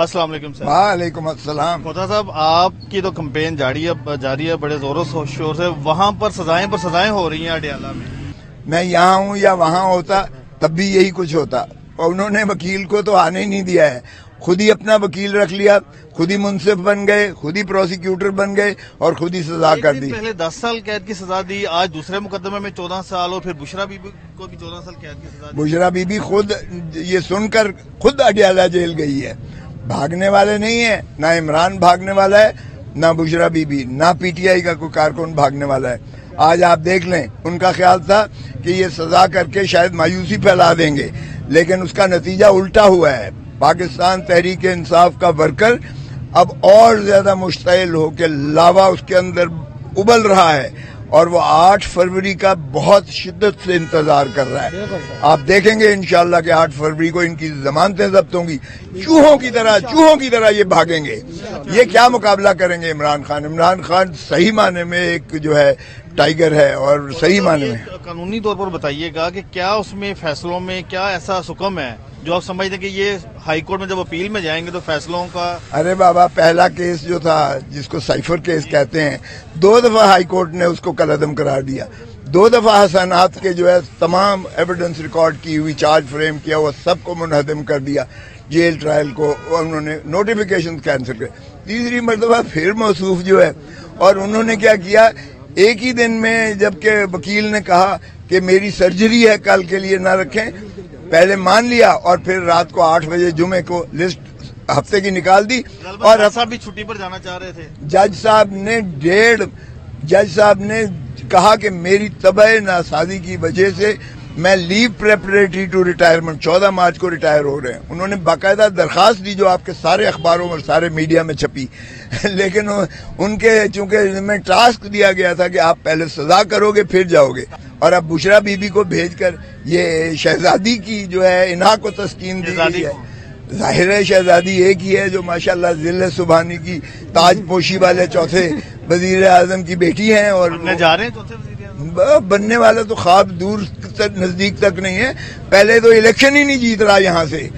السلام علیکم سر۔ وعلیکم السلام۔ خدا صاحب، آپ کی تو کمپین جاری ہے بڑے زور و شور سے، وہاں پر سزائیں ہو رہی ہیں اڈیالہ میں۔ میں یہاں ہوں یا وہاں ہوتا تب بھی یہی کچھ ہوتا، اور انہوں نے وکیل کو تو آنے ہی نہیں دیا ہے، خود ہی اپنا وکیل رکھ لیا، خود ہی منصف بن گئے، خود ہی پروسیکیوٹر بن گئے اور خود ہی سزا کر دی۔ پہلے 10 سال قید کی سزا دی، آج دوسرے مقدمے میں 14 سال، اور پھر بشرا بی بی کو بھی 14 سال قید کی سزا دی۔ بشرا بی بی خود یہ سن کر خود اڈیالہ جیل گئی ہے، بھاگنے والے نہیں ہیں، نہ عمران بھاگنے والا ہے، نہ بشرا بی بی، نہ پی ٹی آئی کا کوئی کارکن بھاگنے والا ہے۔ آج آپ دیکھ لیں، ان کا خیال تھا کہ یہ سزا کر کے شاید مایوسی پھیلا دیں گے، لیکن اس کا نتیجہ الٹا ہوا ہے۔ پاکستان تحریک انصاف کا ورکر اب اور زیادہ مشتعل ہو کے لاوا اس کے اندر ابل رہا ہے، اور وہ 8 فروری کا بہت شدت سے انتظار کر رہا ہے۔ آپ دیکھیں گے انشاءاللہ کہ 8 فروری کو ان کی ضمانتیں ضبط ہوں گی، چوہوں کی طرح یہ بھاگیں گے۔ یہ کیا مقابلہ کریں گے عمران خان؟ عمران خان صحیح معنی میں ایک جو ہے ٹائیگر ہے، اور صحیح معنی میں قانونی طور پر بتائیے گا کہ کیا اس میں فیصلوں میں کیا ایسا حکم ہے جو آپ سمجھتے ہیں کہ یہ ہائی کورٹ میں جب اپیل میں جائیں گے تو فیصلوں کا؟ ارے بابا، پہلا کیس جو تھا جس کو سائفر کیس کہتے ہیں، 2 دفعہ ہائی کورٹ نے اس کو کالعدم قرار دیا، 2 دفعہ حسنات کے جو ہے تمام ایویڈنس ریکارڈ کی ہوئی، چارج فریم کیا ہوا، سب کو منہدم کر دیا، جیل ٹرائل کو انہوں نے نوٹیفیکیشن کینسل کر، تیسری مرتبہ پھر موصوف جو ہے، اور انہوں نے کیا کیا، ایک ہی دن میں جبکہ وکیل نے کہا کہ میری سرجری ہے کل کے لیے نہ رکھیں، پہلے مان لیا اور پھر رات کو 8 بجے جمعے کو لسٹ ہفتے کی نکال دی، اور صاحب بھی چھٹی پر جانا چاہ رہے تھے۔ جج صاحب نے کہا کہ میری طبع ناسازی کی وجہ سے میں لیو پریپریٹری ٹو ریٹائرمنٹ 14 مارچ کو ریٹائر ہو رہے ہیں۔ انہوں نے باقاعدہ درخواست دی جو آپ کے سارے اخباروں اور سارے میڈیا میں چھپی، لیکن ان کے چونکہ میں ٹاسک دیا گیا تھا کہ آپ پہلے سزا کرو گے پھر جاؤ گے، اور اب بشرا بی بی کو بھیج کر یہ شہزادی کی جو ہے انہا کو تسکین دی گئی ہے۔ ظاہر ہے شہزادی ایک ہی ہے جو ماشاءاللہ ذل سبحانی کی تاج پوشی والے چوتھے وزیر اعظم کی بیٹی ہیں، اور جا رہے ہیں چوتھے وزیر بننے والا تو خواب دور نزدیک تک نہیں ہے، پہلے تو الیکشن ہی نہیں جیت رہا یہاں سے،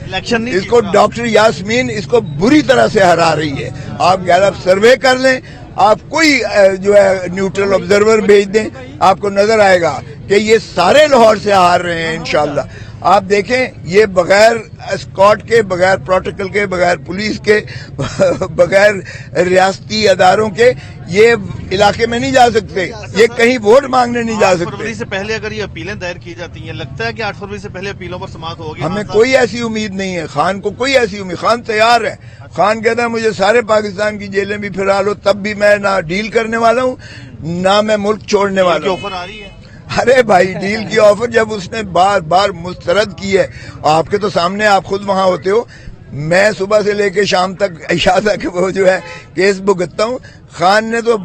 اس کو ڈاکٹر یاسمین اس کو بری طرح سے ہرا رہی ہے۔ آپ گیلپ سروے کر لیں، آپ کوئی جو ہے نیوٹرل آبزرور بھیج دیں، آپ کو نظر آئے گا کہ یہ سارے لاہور سے ہار رہے ہیں انشاءاللہ۔ آپ دیکھیں، یہ بغیر اسکاٹ کے، بغیر پروٹوکول کے، بغیر پولیس کے، بغیر ریاستی اداروں کے یہ علاقے میں نہیں جا سکتے، یہ کہیں ووٹ مانگنے نہیں جا 8 سکتے۔ فروری سے پہلے اگر یہ اپیلیں دائر کی جاتی ہیں، لگتا ہے کہ 8 فروری سے پہلے اپیلوں پر سماعت ہوگی؟ ہمیں کوئی ایسی امید نہیں ہے، خان کو کوئی ایسی امید، خان تیار ہے، خان کہتا ہے مجھے سارے پاکستان کی جیلیں بھی پھرا لو، تب بھی میں نہ ڈیل کرنے والا ہوں نہ میں ملک چھوڑنے والا ہوں۔ آفر آ رہی ہے؟ ارے بھائی، ڈیل کی آفر جب اس نے بار بار مسترد کی ہے، آپ کے تو سامنے، آپ خود وہاں ہوتے ہو، میں صبح سے لے کے شام تک عشاء تک وہ جو ہے کیس بھگتتا ہوں، خان نے تو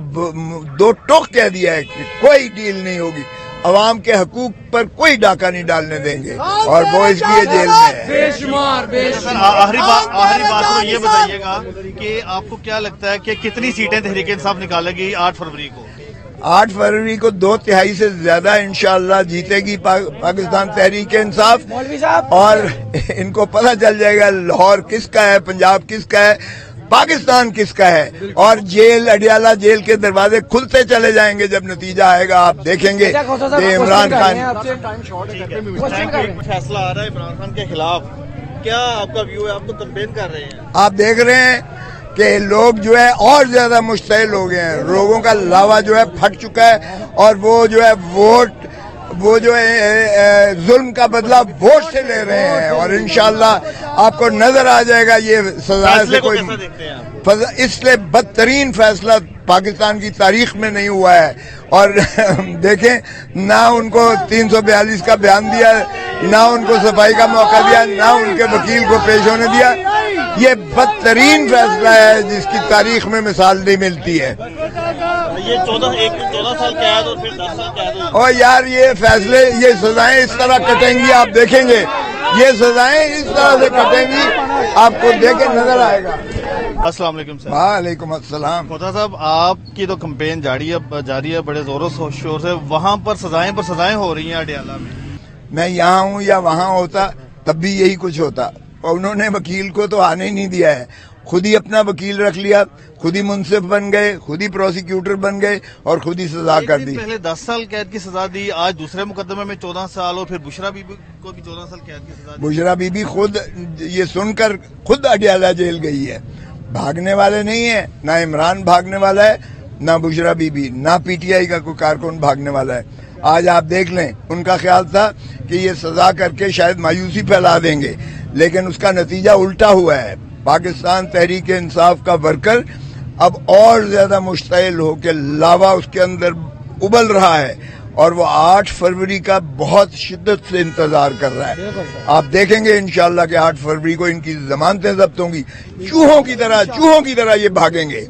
2 ٹوک کہہ دیا ہے کہ کوئی ڈیل نہیں ہوگی، عوام کے حقوق پر کوئی ڈاکہ نہیں ڈالنے دیں گے، اور وہ اس لیے جیل میں ہے۔ سر، آخری بات تو یہ بتائیے گا کہ آپ کو کیا لگتا ہے کہ کتنی سیٹیں تحریک انصاف نکالے گی 8 فروری کو؟ 8 فروری کو 2/3 سے زیادہ انشاءاللہ جیتے گی پاکستان تحریک انصاف، اور ان کو پتہ چل جائے گا لاہور کس کا ہے، پنجاب کس کا ہے، پاکستان کس کا ہے، اور جیل، اڈیالہ جیل کے دروازے کھلتے چلے جائیں گے جب نتیجہ آئے گا۔ آپ دیکھیں گے کہ عمران خان فیصلہ آ رہا ہے عمران خان کے خلاف، کیا آپ کا ویو ہے؟ آپ تو کمپین کر رہے ہیں، آپ دیکھ رہے ہیں کہ لوگ جو ہے اور زیادہ مشتعل ہو گئے ہیں، لوگوں کا لاوا جو ہے پھٹ چکا ہے، اور وہ جو ہے وہ جو ہے ظلم کا بدلہ ووٹ سے لے رہے ہیں، اور انشاءاللہ آپ کو نظر آ جائے گا یہ سزا سے کوئی اس سے بدترین فیصلہ پاکستان کی تاریخ میں نہیں ہوا ہے۔ اور دیکھیں، نہ ان کو 342 کا بیان دیا، نہ ان کو صفائی کا موقع دیا، نہ ان کے وکیل کو پیش ہونے دیا، یہ بدترین فیصلہ ہے جس کی تاریخ میں مثال نہیں ملتی ہے۔ یہ 14 سال قید اور پھر 10 سال قید، اور یار یہ فیصلے، یہ سزائیں اس طرح کٹیں گی، آپ دیکھیں گے یہ سزائیں اس طرح سے کٹیں گی، آپ کو دیکھ کے نظر آئے گا۔ السلام علیکم سر۔ وعلیکم السلام۔ خدا صاحب، آپ کی تو کمپین جاری ہے بڑے زور و شور سے، وہاں پر سزائیں ہو رہی ہیں اڈیالہ میں۔ میں یہاں ہوں یا وہاں ہوتا تب بھی یہی کچھ ہوتا، اور انہوں نے وکیل کو تو آنے ہی نہیں دیا ہے، خود ہی اپنا وکیل رکھ لیا، خود ہی منصف بن گئے، خود ہی پروسیکیوٹر بن گئے اور خود ہی سزا کر دی۔ پہلے 10 سال قید کی سزا دی، آج دوسرے مقدمے میں 14 سال، اور پھر بشرا بی بی کو بھی 14 سال قید کی سزا دی۔ بشرا بی بی خود یہ سن کر خود اڈیالہ جیل گئی ہے، بھاگنے والے نہیں ہیں، نہ عمران بھاگنے والا ہے، نہ بشرا بی بی، نہ پی ٹی آئی کا کوئی کارکن بھاگنے والا ہے۔ آج آپ دیکھ لیں، ان کا خیال تھا کہ یہ سزا کر کے شاید مایوسی پھیلا دیں گے، لیکن اس کا نتیجہ الٹا ہوا ہے۔ پاکستان تحریک انصاف کا ورکر اب اور زیادہ مشتعل ہو کے لاوا اس کے اندر ابل رہا ہے، اور وہ 8 فروری کا بہت شدت سے انتظار کر رہا ہے۔ آپ دیکھیں گے انشاءاللہ کہ 8 فروری کو ان کی ضمانتیں ضبط ہوں گی، چوہوں کی طرح یہ بھاگیں گے۔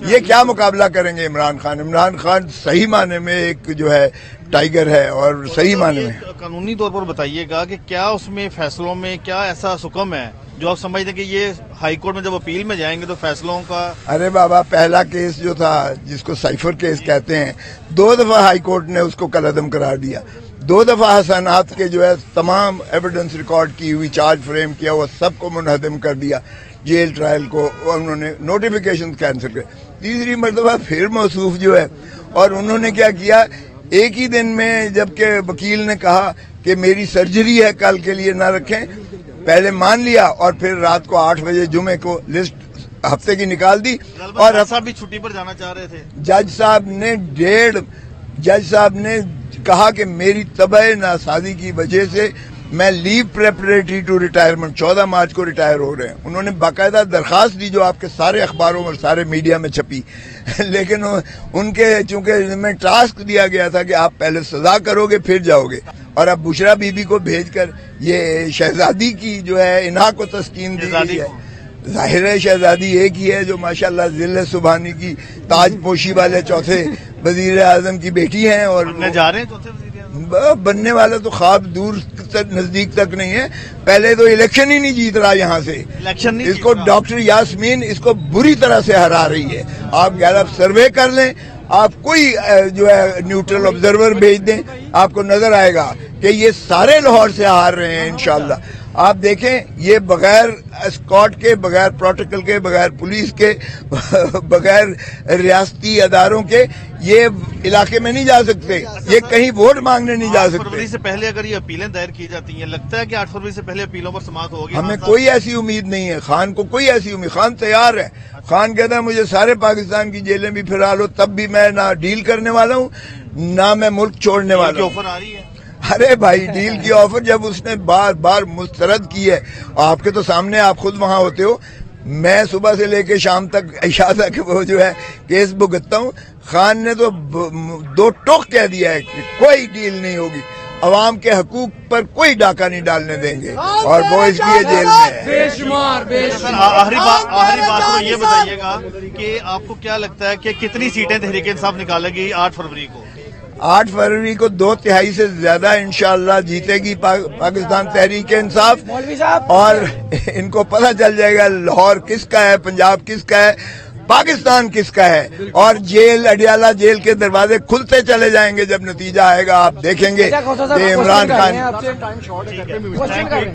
یہ کیا مقابلہ کریں گے عمران خان؟ عمران خان صحیح معنی میں ایک جو ہے ٹائیگر ہے، اور صحیح معنی میں۔ قانونی طور پر بتائیے گا کہ کیا اس میں فیصلوں میں کیا ایسا حکم ہے جو آپ سمجھتے ہیں کہ یہ ہائی کورٹ میں جب اپیل میں جائیں گے تو فیصلوں کا؟ ارے بابا، پہلا کیس جو تھا جس کو سائفر کیس کہتے ہیں، 2 دفعہ ہائی کورٹ نے اس کو کالعدم قرار دیا، 2 دفعہ حسنات کے جو ہے تمام ایویڈنس ریکارڈ کی ہوئی چارج فریم کیا ہوا سب کو منہدم کر دیا، جیل ٹرائل کو انہوں نے نوٹیفیکیشن کینسل کر، تیسری مرتبہ پھر موصوف جو ہے، اور انہوں نے کیا کیا، ایک ہی دن میں جبکہ وکیل نے کہا کہ میری سرجری ہے کل کے لیے نہ رکھیں، پہلے مان لیا اور پھر رات کو 8 بجے جمعے کو لسٹ ہفتے کی نکال دی، اور صاحب بھی چھٹی پر جانا چاہ رہے تھے۔ جج صاحب نے کہا کہ میری طبع ناسازی کی وجہ سے میں لیو پریپریٹری ٹو ریٹائرمنٹ 14 مارچ کو ریٹائر ہو رہے ہیں۔ انہوں نے باقاعدہ درخواست دی جو آپ کے سارے اخباروں اور سارے میڈیا میں چھپی، لیکن ان کے چونکہ میں ٹاسک دیا گیا تھا کہ آپ پہلے سزا کرو گے پھر جاؤ گے، اور اب بشرا بی بی کو بھیج کر یہ شہزادی کی جو ہے انہا کو تسکین دی گئی ہے۔ ظاہر ہے شہزادی ایک ہی ہے جو ماشاءاللہ ذل سبحانی کی تاج پوشی والے چوتھے وزیر اعظم کی بیٹی ہیں، اور جا رہے ہیں چوتھے وزیر اعظم بننے والا تو خواب دور تک نزدیک تک نہیں ہے، پہلے تو الیکشن ہی نہیں جیت رہا یہاں سے، اس کو ڈاکٹر یاسمین اس کو بری طرح سے ہرا رہی ہے۔ آپ گیلپ سروے کر لیں، آپ کوئی جو ہے نیوٹرل آبزرور بھیج دیں، آپ کو نظر آئے گا کہ یہ سارے لاہور سے ہار رہے ہیں انشاءاللہ۔ آپ دیکھیں یہ بغیر اسکاٹ کے، بغیر پروٹوکول کے، بغیر پولیس کے، بغیر ریاستی اداروں کے یہ علاقے میں نہیں جا سکتے، یہ کہیں ووٹ مانگنے نہیں جا 8 سکتے۔ فروری سے پہلے اگر یہ اپیلیں دائر کی جاتی ہیں، لگتا ہے کہ 8 فروری سے پہلے اپیلوں پر سماعت ہوگی؟ ہمیں کوئی ایسی امید نہیں ہے، خان کو کوئی ایسی امید، خان تیار ہے، خان کہتا ہے مجھے سارے پاکستان کی جیلیں بھی پھرا لو، تب بھی میں نہ ڈیل کرنے والا ہوں نہ میں ملک چھوڑنے والا ہوں۔ آفر آ رہی ہے؟ ارے بھائی، ڈیل کی آفر جب اس نے بار بار مسترد کی ہے، آپ کے تو سامنے، آپ خود وہاں ہوتے ہو، میں صبح سے لے کے شام تک عشاء تک وہ جو ہے کیس بھگتتا ہوں، خان نے تو 2 ٹوک کہہ دیا ہے کہ کوئی ڈیل نہیں ہوگی، عوام کے حقوق پر کوئی ڈاکہ نہیں ڈالنے دیں گے، اور وہ اس لیے جیل میں ہے۔ آخری بات تو یہ بتائیے گا کہ آپ کو کیا لگتا ہے کہ کتنی سیٹیں تحریک انصاف نکالے گی 8 فروری کو؟ 8 فروری کو 2/3 سے زیادہ انشاءاللہ جیتے گی پاکستان تحریک انصاف، اور ان کو پتہ چل جائے گا لاہور کس کا ہے، پنجاب کس کا ہے، پاکستان کس کا ہے، اور جیل، اڈیالہ جیل کے دروازے کھلتے چلے جائیں گے جب نتیجہ آئے گا۔ آپ دیکھیں گے کہ عمران خان